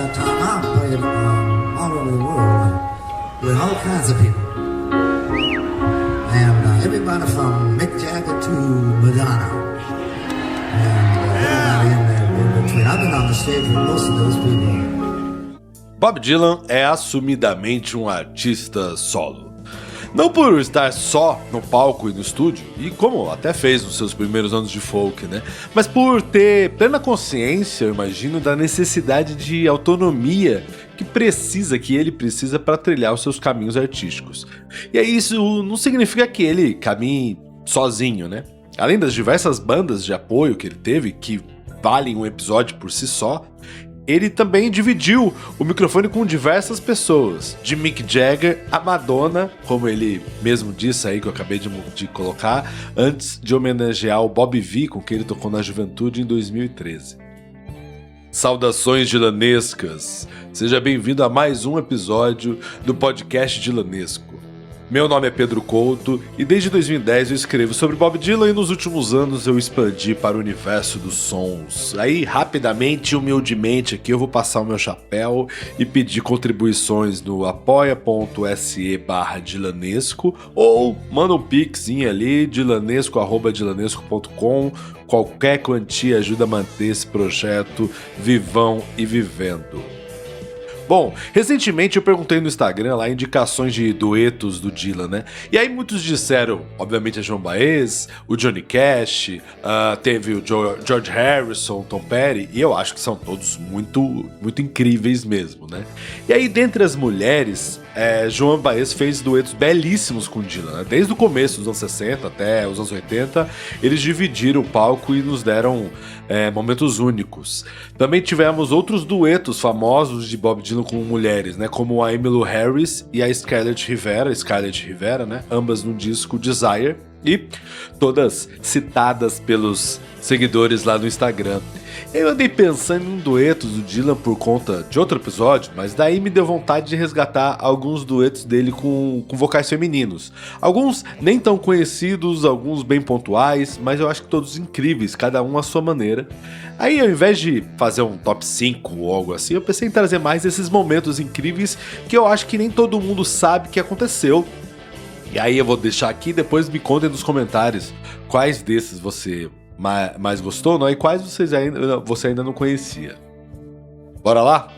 that time I played all over the world with all kinds of people. And everybody from Mick Jagger to Madonna. And everybody in there in between. I've been on the stage with most of those people. Bob Dylan é assumidamente um artista solo. Não por estar só no palco e no estúdio, e como até fez nos seus primeiros anos de folk, né? Mas por ter plena consciência, eu imagino, da necessidade de autonomia que ele precisa para trilhar os seus caminhos artísticos. E aí isso não significa que ele caminhe sozinho, né? Além das diversas bandas de apoio que ele teve, que valem um episódio por si só, ele também dividiu o microfone com diversas pessoas, de Mick Jagger a Madonna, como ele mesmo disse aí, que eu acabei de colocar, antes de homenagear o Bobby Vee, com quem ele tocou na juventude em 2013. Saudações dilanescas! Seja bem-vindo a mais um episódio do podcast Dilanesco. Meu nome é Pedro Couto e desde 2010 eu escrevo sobre Bob Dylan e nos últimos anos eu expandi para o universo dos sons. Aí, rapidamente e humildemente aqui eu vou passar o meu chapéu e pedir contribuições no apoia.se/dilanesco ou manda um pixinho ali, dilanesco@dilanesco.com. Qualquer quantia ajuda a manter esse projeto vivão e vivendo. Bom, recentemente eu perguntei no Instagram lá indicações de duetos do Dylan, né? E aí muitos disseram, obviamente, a Joan Baez, o Johnny Cash, teve o George Harrison, Tom Petty, e eu acho que são todos muito incríveis mesmo, né? E aí, dentre as mulheres, Joan Baez fez duetos belíssimos com Dylan, né? Desde o começo dos anos 60 até os anos 80, eles dividiram o palco e nos deram momentos únicos. Também tivemos outros duetos famosos de Bob Dylan com mulheres, né? Como a Emmylou Harris e a Scarlett Rivera, né? Ambas no disco Desire, e todas citadas pelos seguidores lá no Instagram. Eu andei pensando em duetos do Dylan por conta de outro episódio, mas daí me deu vontade de resgatar alguns duetos dele com vocais femininos. Alguns nem tão conhecidos, alguns bem pontuais, mas eu acho que todos incríveis, cada um à sua maneira. Aí, ao invés de fazer um top 5 ou algo assim, eu pensei em trazer mais esses momentos incríveis que eu acho que nem todo mundo sabe que aconteceu. E aí eu vou deixar aqui, depois me contem nos comentários quais desses você mais gostou, não? E quais você ainda não conhecia. Bora lá?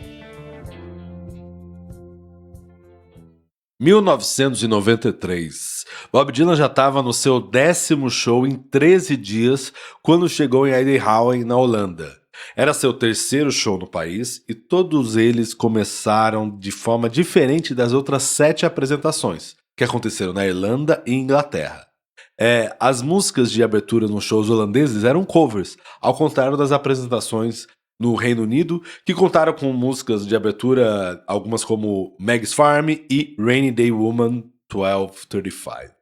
1993. Bob Dylan já estava no seu 10º show em 13 dias quando chegou em Eindhoven, na Holanda. Era seu 3º show no país e todos eles começaram de forma diferente das outras 7 apresentações que aconteceram na Irlanda e Inglaterra. As músicas de abertura nos shows holandeses eram covers, ao contrário das apresentações no Reino Unido, que contaram com músicas de abertura, algumas como Meg's Farm e Rainy Day Woman 1235.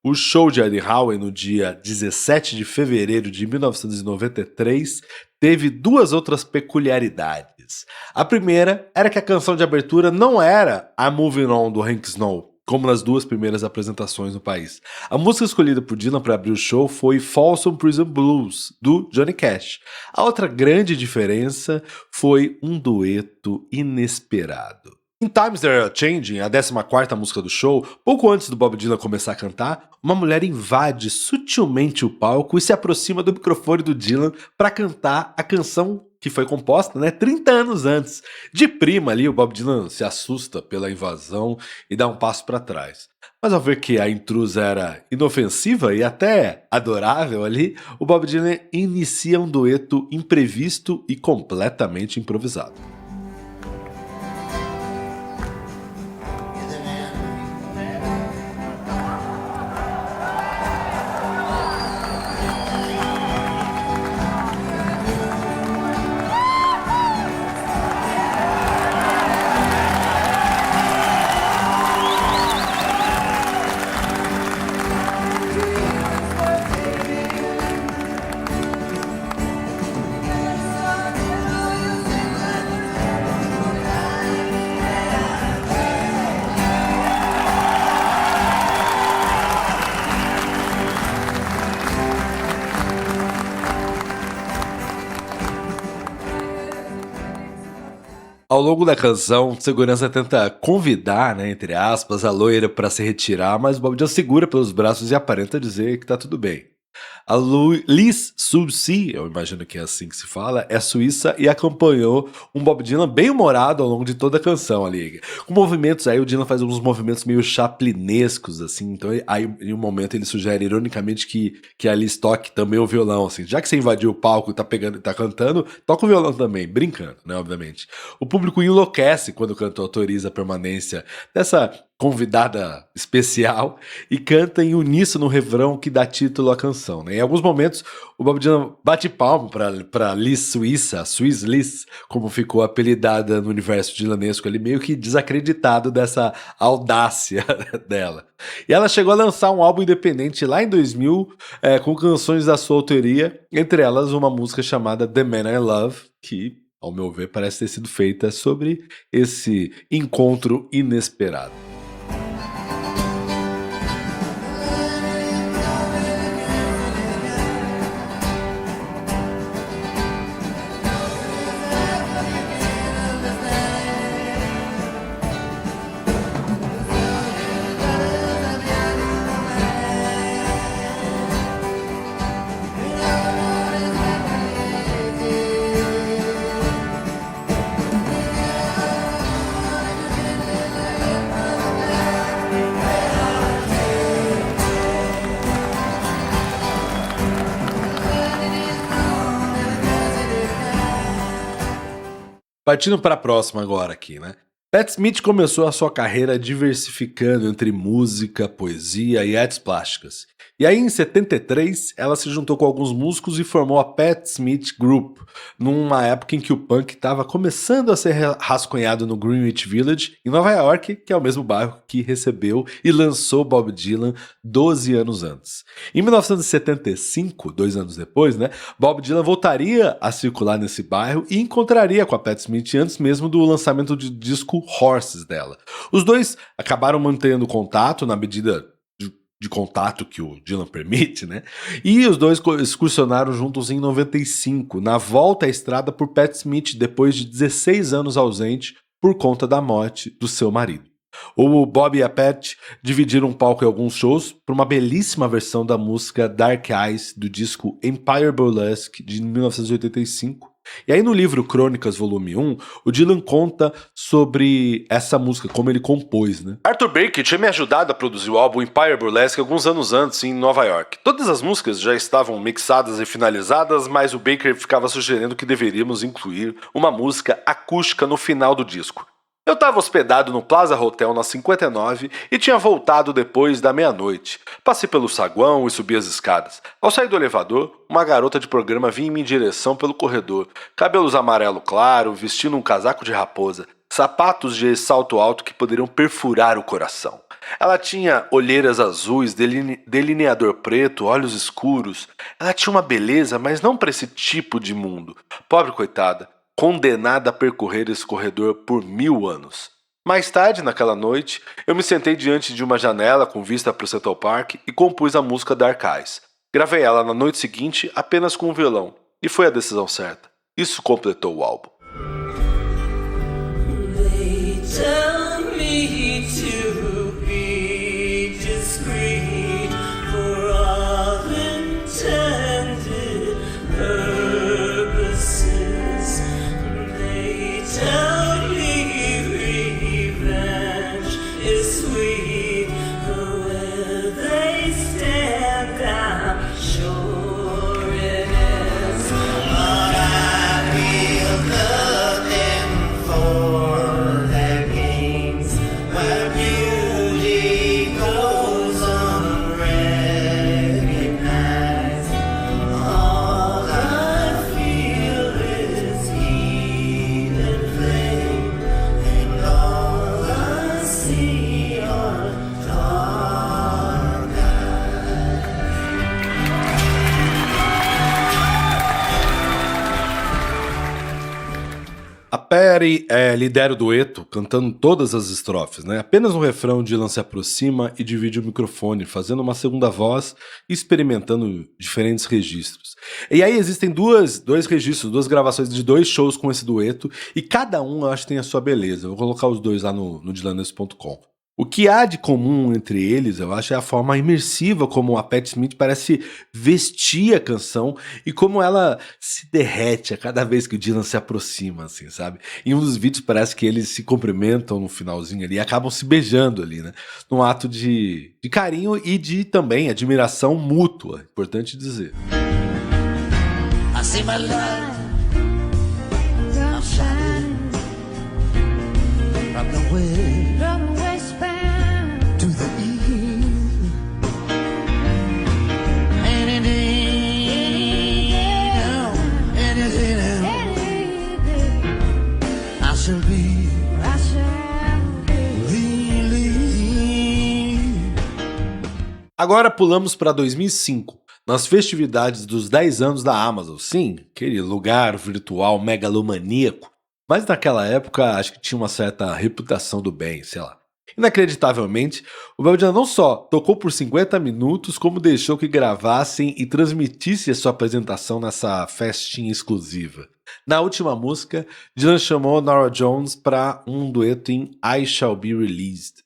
O show de Eindhoven, no dia 17 de fevereiro de 1993, teve 2 outras peculiaridades. A primeira era que a canção de abertura não era I'm Moving On, do Hank Snow, como nas 2 primeiras apresentações no país. A música escolhida por Dylan para abrir o show foi Folsom Prison Blues, do Johnny Cash. A outra grande diferença foi um dueto inesperado. In Times They Are Changing, a 14ª música do show, pouco antes do Bob Dylan começar a cantar, uma mulher invade sutilmente o palco e se aproxima do microfone do Dylan para cantar a canção que foi composta, 30 anos antes. De prima ali, o Bob Dylan se assusta pela invasão e dá um passo para trás. Mas ao ver que a intrusa era inofensiva e até adorável ali, o Bob Dylan inicia um dueto imprevisto e completamente improvisado. Ao longo da canção, o segurança tenta convidar, né, entre aspas, a loira para se retirar, mas Bob Dylan segura pelos braços e aparenta dizer que tá tudo bem. A Liz Subsi, eu imagino que é assim que se fala, é suíça e acompanhou um Bob Dylan bem humorado ao longo de toda a canção ali. Com movimentos aí, o Dylan faz uns movimentos meio chaplinescos, assim, então aí em um momento ele sugere ironicamente que a Liz toque também o violão, assim, já que você invadiu o palco e tá cantando, toca o violão também, brincando, né, obviamente. O público enlouquece quando o cantor autoriza a permanência dessa convidada especial e canta em uníssono no refrão que dá título à canção, né? Em alguns momentos, o Bob Dylan bate palmo para Liz Suíça, a Swiss Liz, como ficou apelidada no universo dylanesco, ele meio que desacreditado dessa audácia dela. E ela chegou a lançar um álbum independente lá em 2000, com canções da sua autoria, entre elas uma música chamada The Man I Love, que, ao meu ver, parece ter sido feita sobre esse encontro inesperado. Partindo para a próxima agora aqui, né? Pat Smith começou a sua carreira diversificando entre música, poesia e artes plásticas. E aí, em 73, ela se juntou com alguns músicos e formou a Pat Smith Group, numa época em que o punk estava começando a ser rascunhado no Greenwich Village, em Nova York, que é o mesmo bairro que recebeu e lançou Bob Dylan 12 anos antes. Em 1975, 2 anos depois, né, Bob Dylan voltaria a circular nesse bairro e encontraria com a Pat Smith antes mesmo do lançamento do disco Horses dela. Os dois acabaram mantendo contato na medida de contato que o Dylan permite, né? E os dois excursionaram juntos em 95, na volta à estrada por Pat Smith, depois de 16 anos ausente por conta da morte do seu marido. O Bob e a Pat dividiram um palco em alguns shows por uma belíssima versão da música Dark Eyes do disco Empire Burlesque de 1985. E aí no livro Crônicas Volume 1, o Dylan conta sobre essa música, como ele compôs, né? Arthur Baker tinha me ajudado a produzir o álbum Empire Burlesque alguns anos antes em Nova York. Todas as músicas já estavam mixadas e finalizadas, mas o Baker ficava sugerindo que deveríamos incluir uma música acústica no final do disco. Eu estava hospedado no Plaza Hotel na 59 e tinha voltado depois da meia-noite. Passei pelo saguão e subi as escadas. Ao sair do elevador, uma garota de programa vinha em minha direção pelo corredor. Cabelos amarelo claro, vestindo um casaco de raposa, sapatos de salto alto que poderiam perfurar o coração. Ela tinha olheiras azuis, delineador preto, olhos escuros. Ela tinha uma beleza, mas não para esse tipo de mundo. Pobre coitada. Condenada a percorrer esse corredor por 1000 anos. Mais tarde, naquela noite, eu me sentei diante de uma janela com vista para o Central Park e compus a música Dark Eyes. Gravei ela na noite seguinte apenas com um violão, e foi a decisão certa. Isso completou o álbum. Sure it is, but I feel the Perry lidera o dueto, cantando todas as estrofes, né? Apenas no refrão, Dylan se aproxima e divide o microfone, fazendo uma segunda voz e experimentando diferentes registros. E aí existem dois registros, duas gravações de 2 shows com esse dueto, e cada um eu acho que tem a sua beleza. Eu vou colocar os dois lá no dylanes.com. O que há de comum entre eles, eu acho, é a forma imersiva como a Patti Smith parece vestir a canção e como ela se derrete a cada vez que o Dylan se aproxima, assim, sabe? Em um dos vídeos parece que eles se cumprimentam no finalzinho ali e acabam se beijando ali, né? Num ato de carinho e de também admiração mútua, importante dizer. I see my life, I'm shining from the west to the east, I shall be relieved. Agora pulamos para 2005. Nas festividades dos 10 anos da Amazon, sim, aquele lugar virtual megalomaníaco, mas naquela época acho que tinha uma certa reputação do bem, sei lá. Inacreditavelmente, o Bob Dylan não só tocou por 50 minutos, como deixou que gravassem e transmitissem a sua apresentação nessa festinha exclusiva. Na última música, Dylan chamou Norah Jones para um dueto em I Shall Be Released.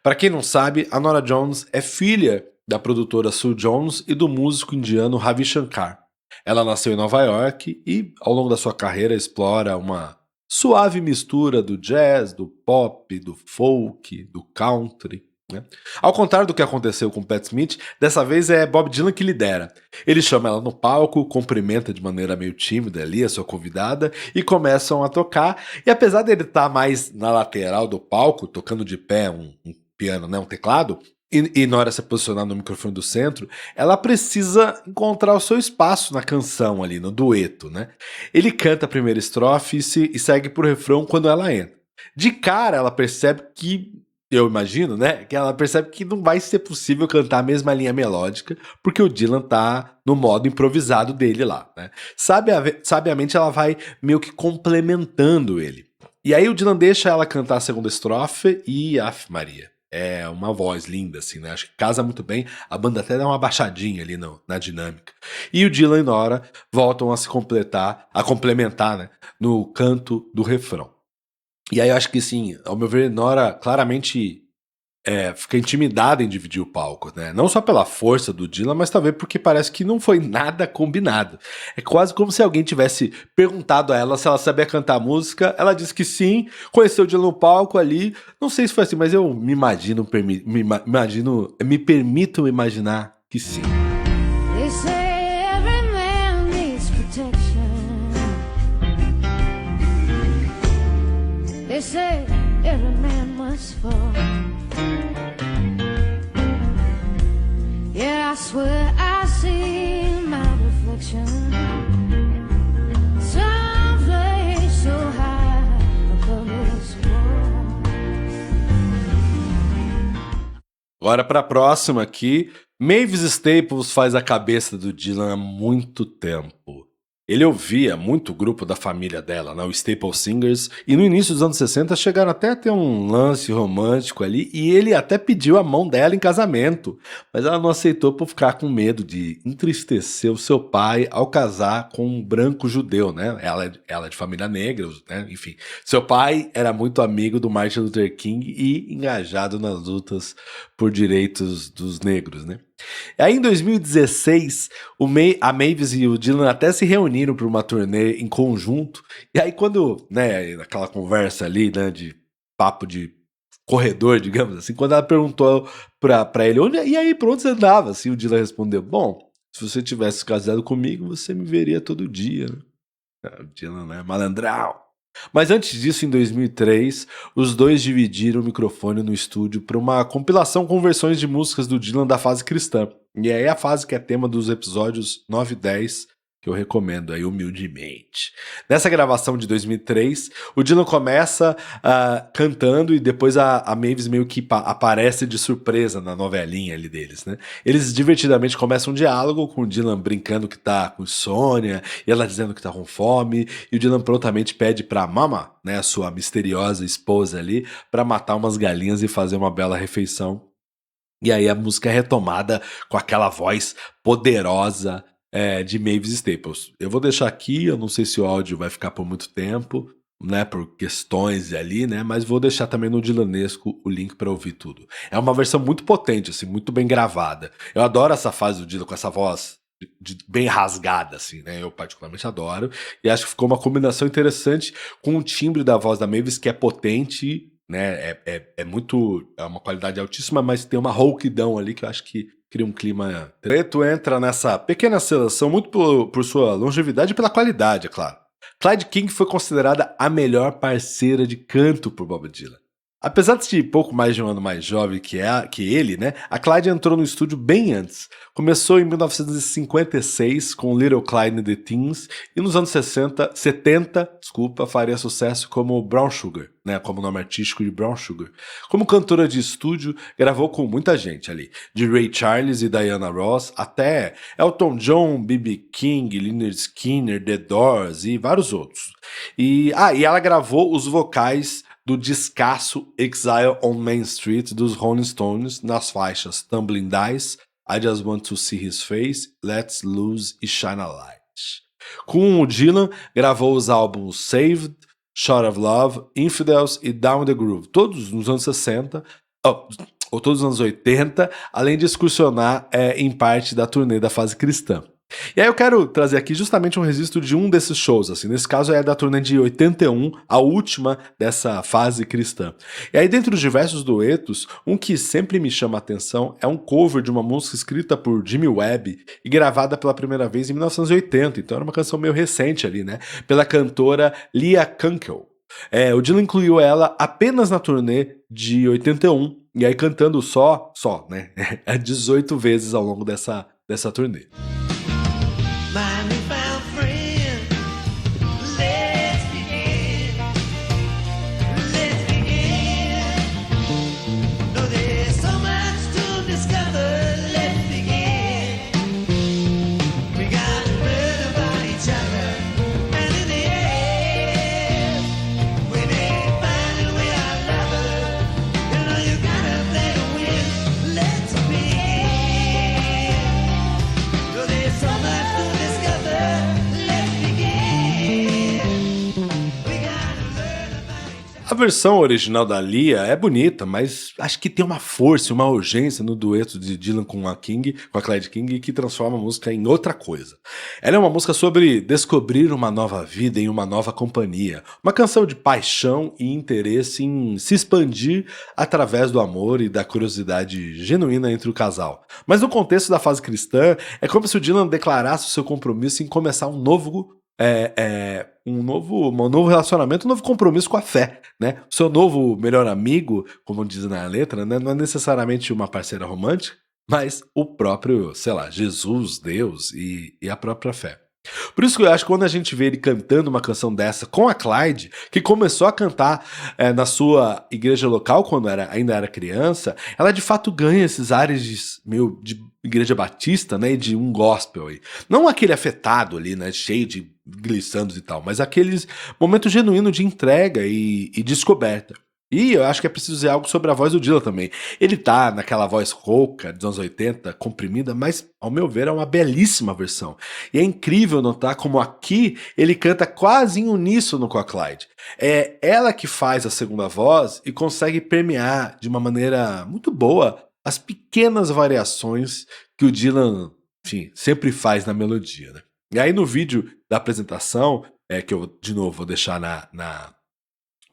Para quem não sabe, a Norah Jones é filha da produtora Sue Jones e do músico indiano Ravi Shankar. Ela nasceu em Nova York e, ao longo da sua carreira, explora uma suave mistura do jazz, do pop, do folk, do country, né? Ao contrário do que aconteceu com Patti Smith, dessa vez é Bob Dylan que lidera. Ele chama ela no palco, cumprimenta de maneira meio tímida ali a sua convidada e começam a tocar. E apesar dele estar mais na lateral do palco, tocando de pé um piano, né, um teclado, e na hora de se posicionar no microfone do centro, ela precisa encontrar o seu espaço na canção ali, no dueto, né? Ele canta a primeira estrofe e segue pro refrão quando ela entra. De cara, ela percebe que, eu imagino, né? Que ela percebe que não vai ser possível cantar a mesma linha melódica, porque o Dylan tá no modo improvisado dele lá, né? Sabiamente ela vai meio que complementando ele. E aí o Dylan deixa ela cantar a segunda estrofe e, Maria, é uma voz linda, assim, né? Acho que casa muito bem. A banda até dá uma baixadinha ali na dinâmica. E o Dylan e Nora voltam a se complementar, né? No canto do refrão. E aí eu acho que, sim, ao meu ver, Nora claramente fica intimidada em dividir o palco, né? Não só pela força do Dylan, mas também porque parece que não foi nada combinado. É quase como se alguém tivesse perguntado a ela se ela sabia cantar música. Ela disse que sim, conheceu o Dylan no palco ali. Não sei se foi assim, mas eu me permito imaginar que sim. They say every man needs protection. They say every man must fall. Yeah, I swear I see my reflection someplace so high above this wall. Agora para a próxima aqui, Mavis Staples faz a cabeça do Dylan há muito tempo. Ele ouvia muito o grupo da família dela, né, o Staple Singers, e no início dos anos 60 chegaram até a ter um lance romântico ali, e ele até pediu a mão dela em casamento, mas ela não aceitou por ficar com medo de entristecer o seu pai ao casar com um branco judeu, né? Ela é de família negra, né? Enfim. Seu pai era muito amigo do Martin Luther King e engajado nas lutas por direitos dos negros, né? Aí em 2016, a Mavis e o Dylan até se reuniram para uma turnê em conjunto. E aí quando, né, aquela conversa ali, né, de papo de corredor, digamos assim, quando ela perguntou pra ele, e aí, pra onde você andava? Assim, o Dylan respondeu, bom, se você tivesse casado comigo, você me veria todo dia, né? O Dylan, né, malandrão. Mas antes disso, em 2003, os dois dividiram o microfone no estúdio para uma compilação com versões de músicas do Dylan da fase cristã. E aí a fase que é tema dos episódios 9 e 10 que eu recomendo aí humildemente. Nessa gravação de 2003, o Dylan começa cantando e depois a Mavis meio que aparece de surpresa na novelinha ali deles, né? Eles divertidamente começam um diálogo com o Dylan brincando que tá com insônia e ela dizendo que tá com fome e o Dylan prontamente pede pra Mama, né, a sua misteriosa esposa ali, pra matar umas galinhas e fazer uma bela refeição. E aí a música é retomada com aquela voz poderosa de Mavis Staples. Eu vou deixar aqui, eu não sei se o áudio vai ficar por muito tempo, né, por questões ali, né, mas vou deixar também no Dylanesco o link para ouvir tudo. É uma versão muito potente, assim, muito bem gravada. Eu adoro essa fase do Dylan com essa voz bem rasgada, assim, né, eu particularmente adoro, e acho que ficou uma combinação interessante com o timbre da voz da Mavis, que é potente, né, é uma qualidade altíssima, mas tem uma rouquidão ali que eu acho que cria um clima. Preto entra nessa pequena seleção muito por sua longevidade e pela qualidade, é claro. Clyde King foi considerada a melhor parceira de canto por Bob Dylan. Apesar de ser pouco mais de um ano mais jovem que ele, né, a Clyde entrou no estúdio bem antes. Começou em 1956 com Little Clyde and the Teens e nos anos 70, faria sucesso como Brown Sugar, né, como nome artístico de Brown Sugar. Como cantora de estúdio, gravou com muita gente ali, de Ray Charles e Diana Ross até Elton John, B.B. King, Lynyrd Skynyrd, The Doors e vários outros. E ela gravou os vocais do descasso Exile on Main Street dos Rolling Stones nas faixas Tumbling Dice, I Just Want to See His Face, Let's Lose e Shine a Light. Com o Dylan, gravou os álbuns Saved, Short of Love, Infidels e Down the Groove, todos nos anos 60, ou todos nos anos 80, além de excursionar em parte da turnê da fase cristã. E aí eu quero trazer aqui justamente um registro de um desses shows, assim, nesse caso é da turnê de 81, a última dessa fase cristã. E aí dentro dos diversos duetos, um que sempre me chama a atenção é um cover de uma música escrita por Jimmy Webb e gravada pela primeira vez em 1980, então era uma canção meio recente ali, né, pela cantora Leah Kunkel. O Dylan incluiu ela apenas na turnê de 81, e aí cantando só, né, 18 vezes ao longo dessa turnê. My newfound friend, let's begin. Let's begin. No, there's so much to discover. Let's begin. We got to learn about each other, and in the end, we may find that we are lovers. You know you gotta play to win. Let's begin. No, there's so much to discover. Let's begin. We gotta learn about each other. A versão original da Leah é bonita, mas acho que tem uma força, uma urgência no dueto de Dylan com a Clyde King, que transforma a música em outra coisa. Ela é uma música sobre descobrir uma nova vida em uma nova companhia, uma canção de paixão e interesse em se expandir através do amor e da curiosidade genuína entre o casal. Mas no contexto da fase cristã, é como se o Dylan declarasse o seu compromisso em começar um novo relacionamento, um novo compromisso com a fé, né? O seu novo melhor amigo, como diz na letra, né? Não é necessariamente uma parceira romântica, mas o próprio, sei lá, Jesus, Deus e a própria fé. Por isso que eu acho que quando a gente vê ele cantando uma canção dessa com a Clyde, que começou a cantar na sua igreja local quando ainda era criança, ela de fato ganha esses ares de igreja batista, né, e de um gospel aí. Não aquele afetado ali, né, cheio de glissandos e tal, mas aqueles momentos genuínos de entrega e descoberta. E eu acho que é preciso dizer algo sobre a voz do Dylan também. Ele tá naquela voz rouca dos anos 80, comprimida, mas ao meu ver é uma belíssima versão. E é incrível notar como aqui ele canta quase em uníssono com a Clyde. É ela que faz a segunda voz e consegue permear de uma maneira muito boa as pequenas variações que o Dylan, enfim, sempre faz na melodia, né? E aí no vídeo da apresentação, que eu de novo vou deixar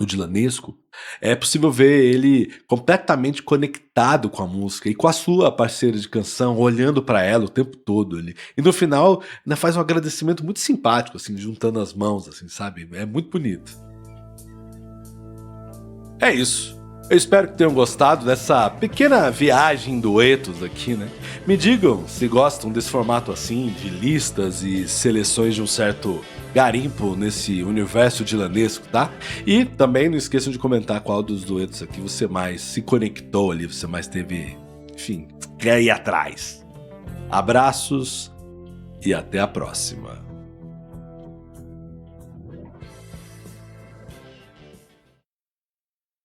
no Dylanesco, é possível ver ele completamente conectado com a música e com a sua parceira de canção, olhando pra ela o tempo todo ali. E no final, ainda faz um agradecimento muito simpático, assim, juntando as mãos, assim, sabe? É muito bonito. É isso. Eu espero que tenham gostado dessa pequena viagem em duetos aqui, né? Me digam se gostam desse formato assim, de listas e seleções de um certo garimpo nesse universo dilanesco, tá? E também não esqueçam de comentar qual dos duetos aqui você mais se conectou ali, você mais teve, enfim, quer ir atrás. Abraços e até a próxima.